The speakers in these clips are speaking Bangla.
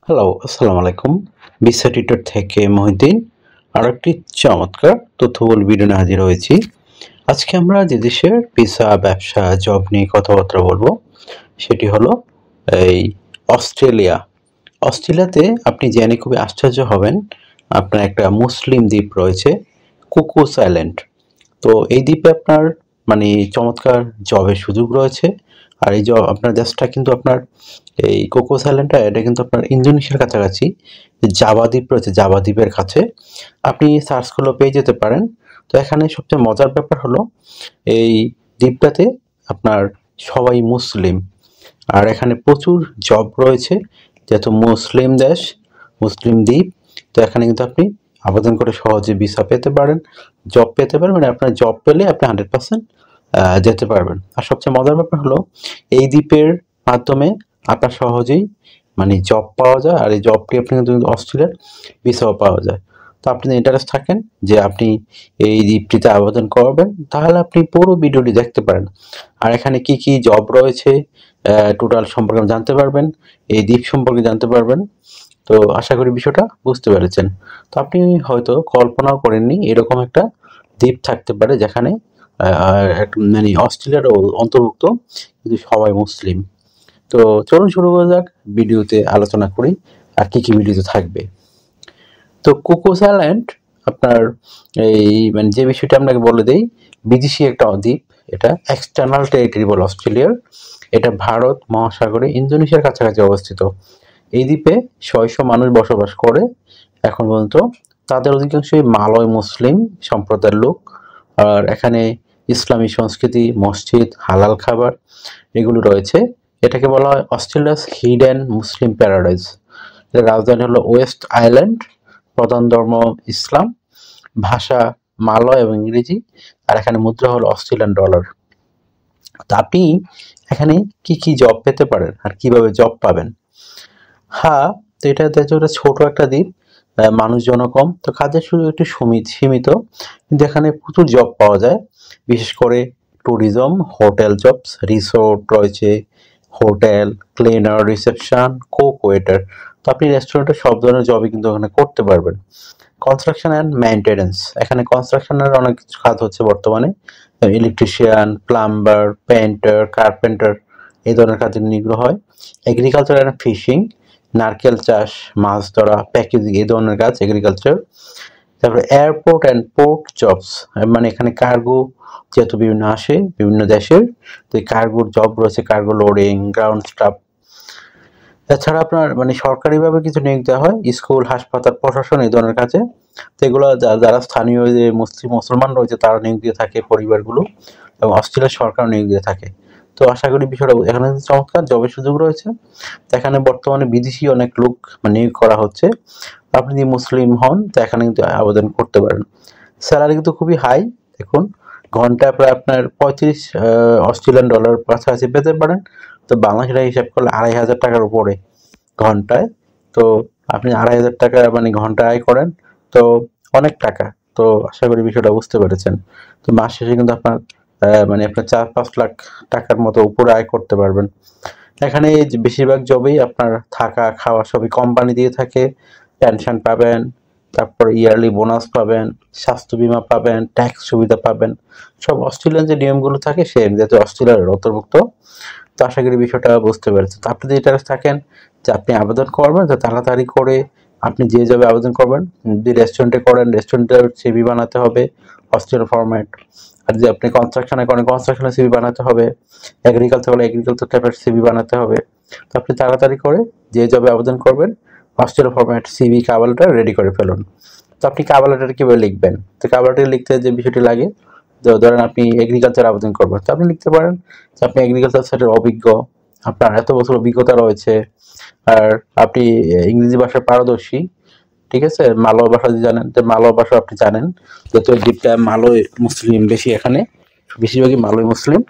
হ্যালো, আসসালামু আলাইকুম। বিসা টিউটর থেকে মহিউদ্দিন আরেকটি চমৎকার তথ্যবহুল ভিডিও নিয়ে হাজির হয়েছি। আজকে আমরা যে দেশের ভিসা, ব্যবসা, জব নিয়ে কথাবার্তা বলবো সেটি হলো এই অস্ট্রেলিয়া। অস্ট্রেলিয়াতে আপনি জেনে খুবই আশ্চর্য হবেন, আপনার একটা মুসলিম দ্বীপ রয়েছে কুকুস আইল্যান্ড। তো এই দ্বীপে আপনার মানে চমৎকার জবের সুযোগ রয়েছে। আর এই জব আপনার দেশটা কিন্তু আপনার এই কোকোস আইল্যান্ডটা এটা কিন্তু আপনার ইন্দোনেশিয়ার কাছাকাছি জাভা দ্বীপ রয়েছে, জাভা দ্বীপের কাছে। আপনি সার্চ করলেও পেয়ে যেতে পারেন। তো এখানে সবচেয়ে মজার ব্যাপার হলো এই দ্বীপটাতে আপনার সবাই মুসলিম। আর এখানে প্রচুর জব রয়েছে, যেহেতু মুসলিম দেশ, মুসলিম দ্বীপ। তো এখানে কিন্তু আপনি আবেদন করে সহজে ভিসা পেতে পারেন, জব পেতে পারেন। মানে আপনার জব পেলে আপনি 100% যেতে পারবেন। আর সবচেয়ে মজার ব্যাপার হলো এই দ্বীপের মাধ্যমে আপনার সহজেই মানে জব পাওয়া যায়। আর এই জবটি আপনি কিন্তু অস্ট্রেলিয়ার ভিসাও পাওয়া যায়। তো আপনি যদি ইন্টারেস্ট থাকেন যে আপনি এই দ্বীপটিতে আবেদন করবেন, তাহলে আপনি পুরো ভিডিওটি দেখতে পারেন। আর এখানে কি কি জব রয়েছে টোটাল সম্পর্কে জানতে পারবেন, এই দ্বীপ সম্পর্কে জানতে পারবেন। তো আশা করি বিষয়টা বুঝতে পেরেছেন। তো আপনি হয়তো কল্পনাও করেননি এরকম একটা দ্বীপ থাকতে পারে যেখানে মানে অস্ট্রেলিয়ার অন্তর্ভুক্ত, কিন্তু সবাই মুসলিম। তো চলুন শুরু করা যাক, ভিডিওতে আলোচনা করি আর কি কি ভিডিওতে থাকবে। তো কোকোস আইল্যান্ড আপনার এই মানে যে বিষয়টা আপনাকে বলে দেই, বিদেশি একটা দ্বীপ। এটা এক্সটার্নাল টেরিটরি বলে অস্ট্রেলিয়ার। এটা ভারত মহাসাগরে ইন্দোনেশিয়ার কাছাকাছি অবস্থিত। এই দ্বীপে 600 মানুষ বসবাস করে এখন পর্যন্ত। তাদের অধিকাংশই মালয় মুসলিম সম্প্রদায়ের লোক। আর এখানে ইসলামী সংস্কৃতি, মসজিদ, হালাল খাবার এগুলো রয়েছে। এটাকে বলা হয় অস্ট্রেলিয়াস হিডেন মুসলিম প্যারাডাইজ। এর রাজধানী হলো ওয়েস্ট আইল্যান্ড। প্রধান ধর্ম ইসলাম, ভাষা মালয় এবং ইংরেজি। আর এখানে মুদ্রা হলো অস্ট্রেলিয়ান ডলার। তো আপনি এখানে কি কি জব পেতে পারেন আর কিভাবে জব পাবেন? হ্যাঁ, তো এটা দেখছো একটা ছোট একটা দ্বীপ, মানুষজনও কম, তো কাজের সুযোগ একটু সীমিত, কিন্তু এখানে প্রচুর জব পাওয়া যায়। বিশেষ করে ট্যুরিজম, হোটেল জবস, রিসোর্ট রয়েছে, hotel, cleaner, reception, cook, waiter. তো আপনি রেস্টুরেন্টে সব ধরনের জবই কিন্তু এখানে করতে পারবেন। কনস্ট্রাকশন অ্যান্ড মেইনটেনেন্স, এখানে কনস্ট্রাকশনের অনেক কিছু কাজ হচ্ছে বর্তমানে। ইলেকট্রিশিয়ান, প্লাম্বার, পেন্টার, কার্পেন্টার এই ধরনের কাজে নিগ্রহ হয়। এগ্রিকালচার অ্যান্ড ফিশিং, নারকেল চাষ, মাছ ধরা, প্যাকেজিং এই ধরনের কাজ এগ্রিকালচার। তারপরে এয়ারপোর্ট অ্যান্ড পোর্ট জবস, মানে এখানে কার্গো যেহেতু বিভিন্ন আসে বিভিন্ন দেশের, তো এই কার্গোর জব রয়েছে, কার্গো লোডিং, গ্রাউন্ড স্টাফ। এছাড়া আপনার মানে সরকারিভাবে কিছু নিয়োগ দেওয়া হয়, স্কুল, হাসপাতাল, প্রশাসন এই ধরনের কাজে। তো এগুলো যারা স্থানীয় যে মুসলমান রয়েছে তারা নিয়োগ দিয়ে থাকে পরিবারগুলো, এবং অস্ট্রেলিয়ার সরকার নিয়োগ দিয়ে থাকে। তো আশা করি বিষয়টা এখানে চমৎকার জবের সুযোগ রয়েছে। তো এখানে বর্তমানে বিদেশি অনেক লোক নিয়োগ করা হচ্ছে। আপনি যদি মুসলিম হন তো এখানে কিন্তু আবেদন করতে পারেন। স্যালারি কিন্তু খুবই হাই। দেখুন, ঘন্টায় প্রায় আপনার 35 অস্ট্রেলিয়ান ডলার কাছাকাছি পেতে পারেন। তো বাংলাদেশে হিসাব করলে 2,500 টাকার উপরে ঘন্টায়। তো আপনি 2,500 টাকা মানে ঘন্টায় আয় করেন, তো অনেক টাকা। তো আশা করি বিষয়টা বুঝতে পেরেছেন। তো মাস শেষে কিন্তু আপনার মানে আপনার 4-5 লাখ টাকার মতো উপরে আয় করতে পারবেন। এখানে যে বেশিরভাগ জবেই আপনার থাকা খাওয়া সবই কোম্পানি দিয়ে থাকে। পেনশন পাবেন, তারপর ইয়ারলি বোনাস পাবেন, স্বাস্থ্য বীমা পাবেন, ট্যাক্স সুবিধা পাবেন। সব অস্ট্রেলিয়ান যে নিয়মগুলো থাকে সেম, যেহেতু অস্ট্রেলিয়ার অন্তর্ভুক্ত। তো আশা করি বিষয়টা বুঝতে পেরেছেন। তো আপনি যদি ইন্টারেস্ট থাকেন যে আপনি আবেদন করবেন, তো তাড়াতাড়ি করে আপনি যে জবে আবেদন করবেন, যদি রেস্টুরেন্টে করেন রেস্টুরেন্টের সিভি বানাতে হবে অস্ট্রেলিয়ান ফরম্যাট। আর যদি আপনি কনস্ট্রাকশনে করেন কনস্ট্রাকশনের সিভি বানাতে হবে। এগ্রিকালচার হলে এগ্রিকালচার টাইপের সিভি বানাতে হবে। তো আপনি তাড়াতাড়ি করে যে জবে আবেদন করবেন Australian format CV cover letter ready করে ফেলুন। তো আপনি কভার লেটার কীভাবে লিখবেন? তো কভার লেটার লিখতে যে বিষয়টি লাগে, তো ধরেন আপনি এগ্রিকালচার আবেদন করবেন, তো আপনি লিখতে পারেন যে আপনি এগ্রিকালচার সাইডের অভিজ্ঞ, আপনার এত বছর অভিজ্ঞতা রয়েছে, আর আপনি ইংরেজি ভাষায় পারদর্শী। ঠিক আছে, মালয় ভাষা যদি জানেন তো মালয় ভাষা আপনি জানেন, যেহেতু দ্বীপটা মালয় মুসলিম বেশি, এখানে বেশিরভাগই মালয় মুসলিম।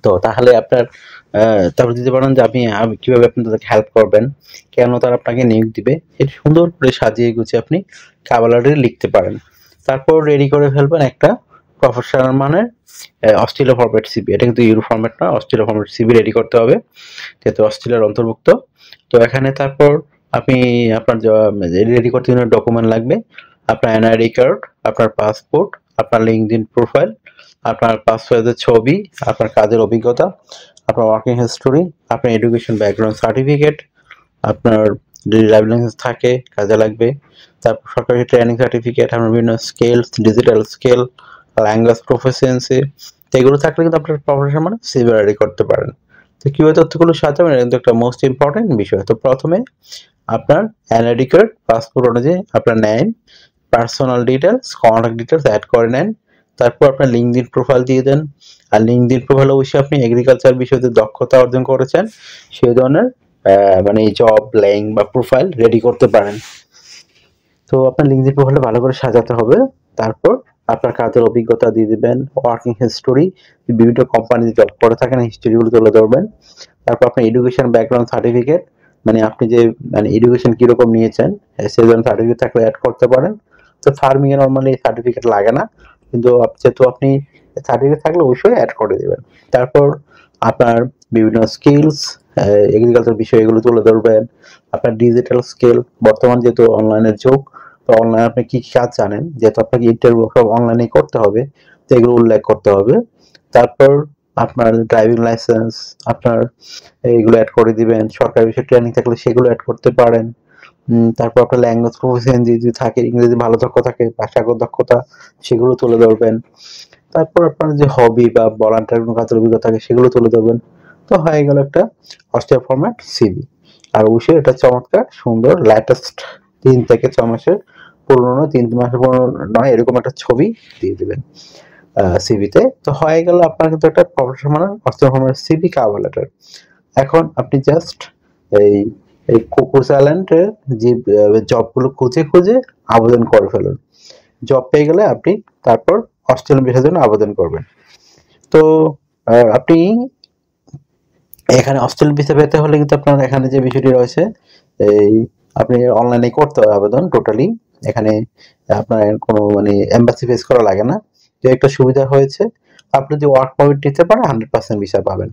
তো তাহলে আপনার তারপর দিতে পারেন যে আপনি কিভাবে আপনি তাদেরকে হেল্প করবেন, কেন তারা আপনাকে নিয়োগ দিবে, এটা সুন্দর করে সাজিয়ে গুছিয়ে আপনি কভার লেটারে লিখতে পারেন। তারপর রেডি করে ফেলবেন একটা প্রফেশনাল মানের অস্ট্রেলিয়া ফরম্যাট সিভি। এটা কিন্তু ইউরো ফরম্যাট না, অস্ট্রেলিয়া ফরম্যাট সিভি রেডি করতে হবে, যেহেতু অস্ট্রেলিয়ার অন্তর্ভুক্ত। তো এখানে তারপর আপনি আপনার রেডি করতে জন্য ডকুমেন্ট লাগবে আপনার এনআইডি কার্ড, আপনার পাসপোর্ট, আপনার লিঙ্কডইন প্রোফাইল, আপনার পাসপোর্টের ছবি, আপনার কাজের অভিজ্ঞতা, আপনার ওয়ার্কিং হিস্টোরি, আপনার এডুকেশন ব্যাকগ্রাউন্ড সার্টিফিকেট, আপনার যদি ড্রাইভিং লাইসেন্স থাকে কাজে লাগবে, তারপর সরকারি ট্রেনিং সার্টিফিকেট, আপনার বিভিন্ন scales, digital scale, language proficiency, এগুলো থাকলে কিন্তু আপনার প্রফেশন মানে সিভি রেডি করতে পারেন। তো কীভাবে তথ্যগুলো সাজাবেন এটা কিন্তু একটা মোস্ট ইম্পর্টেন্ট বিষয়। তো প্রথমে আপনার এনআইডি কার্ড, পাসপোর্ট অনুযায়ী আপনার নেন, personal details, contact details add করে নেন, তারপর আপনার লিঙ্কডইন প্রোফাইল দিয়ে দেন। আর লিঙ্কডইন প্রোফাইল অবশ্যই আপনি এগ্রিকালচার বিষয়ে দক্ষতা অর্জন করেছেন সেই ধরনের মানে জব লিঙ্ক বা প্রোফাইল রেডি করতে পারেন। তো আপনার লিঙ্কডইন প্রোফাইলটা ভালো করে সাজাতে হবে। তারপর আপনার কাজের অভিজ্ঞতা দিয়ে দিবেন, ওয়ার্কিং হিস্টোরি, বিভিন্ন কোম্পানিতে জব করে থাকেন হিস্টোরিগুলো তুলে ধরবেন। তারপর আপনার এডুকেশন ব্যাকগ্রাউন্ড সার্টিফিকেট, মানে আপনি যে মানে এডুকেশন কীরকম নিয়েছেন সেই ধরনের সার্টিফিকেট থাকলে অ্যাড করতে পারেন। তো ফার্মিংয়ে নর্মালি সার্টিফিকেট লাগে না, কিন্তু যেহেতু আপনি সার্টিফিকেট থাকলে অবশ্যই অ্যাড করে দেবেন। তারপর আপনার বিভিন্ন স্কিলস, এগ্রিকালচার বিষয় এগুলো তুলে ধরবেন। আপনার ডিজিটাল স্কিল, বর্তমান যেহেতু অনলাইনের যুগ, তো অনলাইনে আপনি কী কী কাজ জানেন, যেহেতু আপনাকে ইন্টারভিউ সব অনলাইনেই করতে হবে, তো এগুলো উল্লেখ করতে হবে। তারপর আপনার ড্রাইভিং লাইসেন্স, আপনার এইগুলো অ্যাড করে দিবেন। সরকারি বিষয়ে ট্রেনিং থাকলে সেগুলো অ্যাড করতে পারেন। তারপর আপনার ল্যাঙ্গুয়েজ প্রফিসিয়েন্সি যদি থাকে, ইংরেজি ভালো দক্ষতা থাকে, ভাষাগত দক্ষতা, সেগুলো তুলে ধরবেন। তারপর আপনার যে হবি বা ভলান্টিয়ার কোনো কাজের অভিজ্ঞতা থাকে সেগুলো তুলে ধরবেন। তো হয়ে গেল একটা অস্ট্রিয়া ফরম্যাট সিভি। আর অবশ্যই এটা চমৎকার সুন্দর লেটেস্ট 3 থেকে 6 মাসের পুরনো, 3 মাসের পুরনো নয়, এরকম একটা ছবি দিয়ে দেবেন সিভিতে। তো হয়ে গেল আপনার কিন্তু একটা professional Austria format CV cover letter. এখন আপনি জাস্ট এই এই কোকোসাল্যান্ডের যে জবগুলো খুঁজে খুঁজে আবেদন করে ফেলুন। জব পেয়ে গেলে আপনি তারপর অস্ট্রেলিয়ান ভিসার জন্য আবেদন করবেন। তো আপনি এখানে অস্ট্রেলিয়ান ভিসা পেতে হলে কিন্তু আপনার এখানে যে বিষয়টি রয়েছে, এই আপনি অনলাইনে করতে হবে আবেদন টোটালি। এখানে আপনার কোনো মানে এম্বাসি ফেস করা লাগে না। তো একটা সুবিধা হয়েছে, আপনি যদি ওয়ার্ক পারমিট নিতে পারেন 100% ভিসা পাবেন।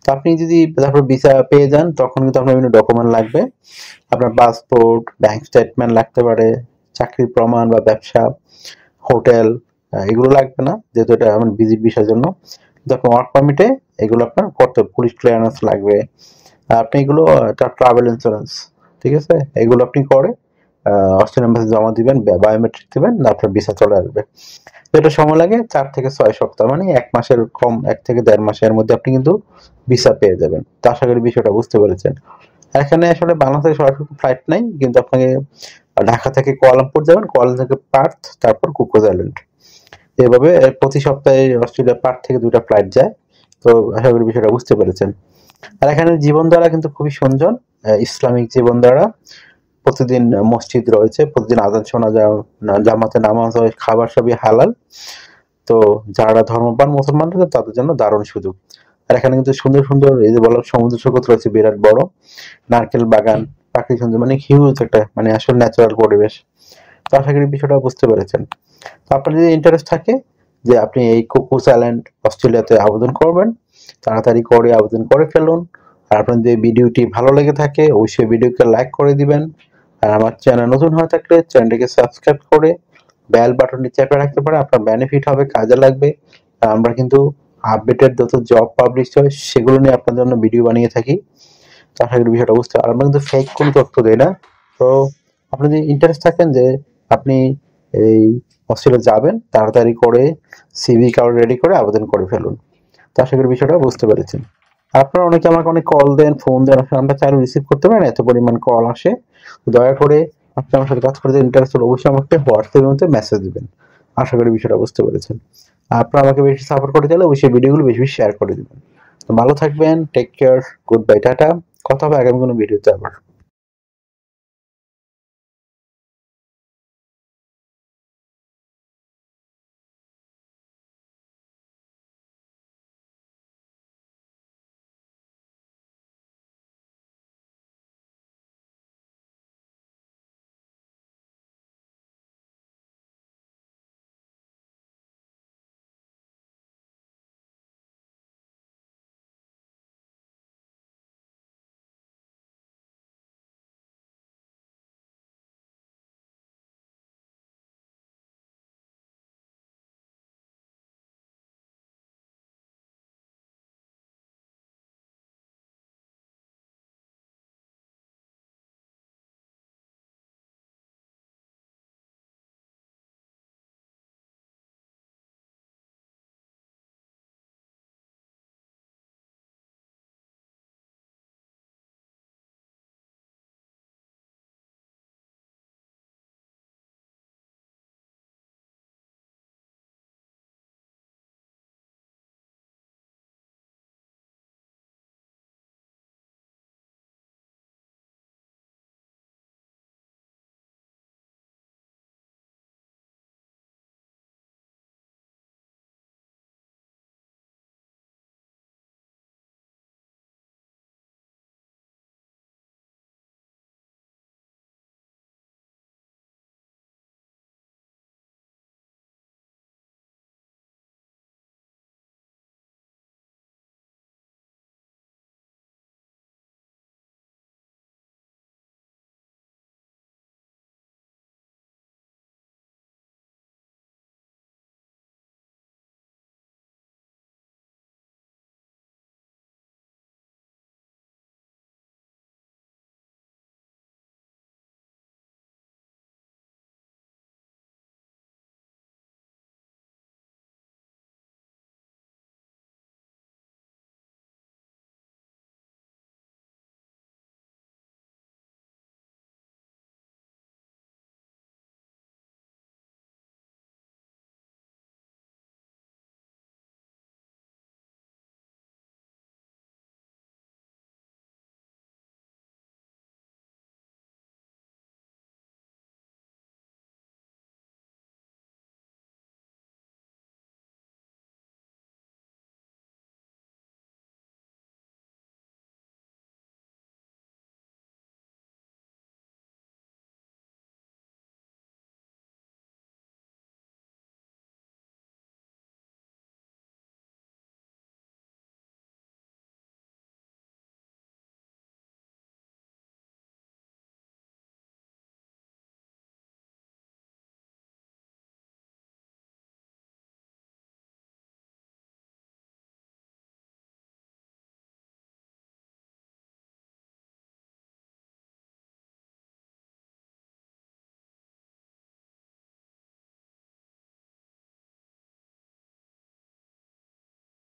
তো আপনি যদি তারপর ভিসা পেয়ে যান তখন কিন্তু আপনার বিভিন্ন ডকুমেন্ট লাগবে। আপনার পাসপোর্ট, ব্যাংক স্টেটমেন্ট লাগতে পারে, চাকরির প্রমাণ বা ব্যবসা, হোটেল, এগুলো লাগবে না যেহেতু এটা আমার ভিজিট ভিসার জন্য। কিন্তু আপনার ওয়ার্ক পারমিটে এগুলো আপনার করতে হবে। পুলিশ ক্লিয়ারেন্স লাগবে, আপনি এগুলো ট্রাভেল ইন্স্যুরেন্স, ঠিক আছে, এগুলো আপনি করে অস্ট্রেলিয়ান এম্বাসি জমা দিবেন, বায়োমেট্রিক দিবেন, আপনার ভিসা চলে আসবে। তো এটা সময় লাগে 4 থেকে 6 সপ্তাহ, মানে 1 মাসের কম, 1 থেকে 1.5 মাসের মধ্যে আপনি কিন্তু ভিসা পেয়ে যাবেন। তো আশা করি বিষয়টা বুঝতে পেরেছেন। এখানে আসলে বাংলাদেশ থেকে সরাসরি ফ্লাইট নাই, কিন্তু আপনাকে ঢাকা থেকে কুয়ালালামপুর যাবেন, কুয়ালালামপুর থেকে পার্থ, তারপর কুকোজ আইল্যান্ড, এভাবে প্রতি সপ্তাহে অস্ট্রেলিয়া পার্থ থেকে 2টা ফ্লাইট যায়। তো আশা করি বিষয়টা বুঝতে পেরেছেন। আর এখানে জীবনধারা কিন্তু খুবই সুন্দর, ইসলামিক জীবনধারা। প্রতিদিন মসজিদ রয়েছে, প্রতিদিন আজান শোনা যায়, জামাতে নামাজ হয়, খাবার সবই হালাল। তো যারা ধর্মপ্রাণ মুসলমান রয়েছে তাদের জন্য দারুণ সুযোগ। আর এখানে কিন্তু সুন্দর সুন্দর এই যে বললাম সমুদ্র সৈকত রয়েছে বিরাট বড়, নারকেল বাগান, প্রাকৃতিক সুন্দর, মানে হিউজ একটা মানে আসলে ন্যাচারাল পরিবেশ। তো আশা করি বিষয়টা বুঝতে পেরেছেন। তো আপনার যদি ইন্টারেস্ট থাকে যে আপনি এই কুকুস আইল্যান্ড অস্ট্রেলিয়াতে আবেদন করবেন, তাড়াতাড়ি করে আবেদন করে ফেলুন। আর আপনার যদি ভিডিওটি ভালো লেগে থাকে অবশ্যই ভিডিওকে লাইক করে দিবেন। আর আমার চ্যানেল নতুন হয়ে থাকলে চ্যানেলটিকে সাবস্ক্রাইব করে বেল বাটনটি চেপে রাখতে পারেন, আপনার বেনিফিট হবে, কাজে লাগবে। আর আমরা কিন্তু আপডেটেড যত জব পাবলিশ হয় সেগুলো নিয়ে আপনার জন্য ভিডিও বানিয়ে থাকি। তো আশা করি বিষয়টা বুঝতে, আর আমরা কিন্তু ফেক কোনো তথ্য দিই না। তো আপনি যদি ইন্টারেস্ট থাকেন যে আপনি এই অস্ট্রেলিয়া যাবেন, তাড়াতাড়ি করে সিভি কার্ড রেডি করে আবেদন করে ফেলুন। তো আশা করি বিষয়টা বুঝতে পেরেছেন। আপনারা অনেকে আমাকে অনেক কল দেন, ফোন দেন, আসলে আমরা চাইলে রিসিভ করতে পারেন, এত পরিমাণ কল আসে। দয়া করে আপনি আমার সাথে কাজ করতে ইন্টারেস্ট হলে অবশ্যই আমাকে হোয়াটসঅ্যাপের মধ্যে মেসেজ দিবেন। আশা করি বিষয়টা বুঝতে পেরেছেন। আপনারা আমাকে বেশি সাপোর্ট করতে চাইলে অবশ্যই ভিডিওগুলো বেশি বেশি শেয়ার করে দিবেন। তো ভালো থাকবেন, take care, good bye, tata. কথা হবে আগামী কোনো ভিডিওতে আবার।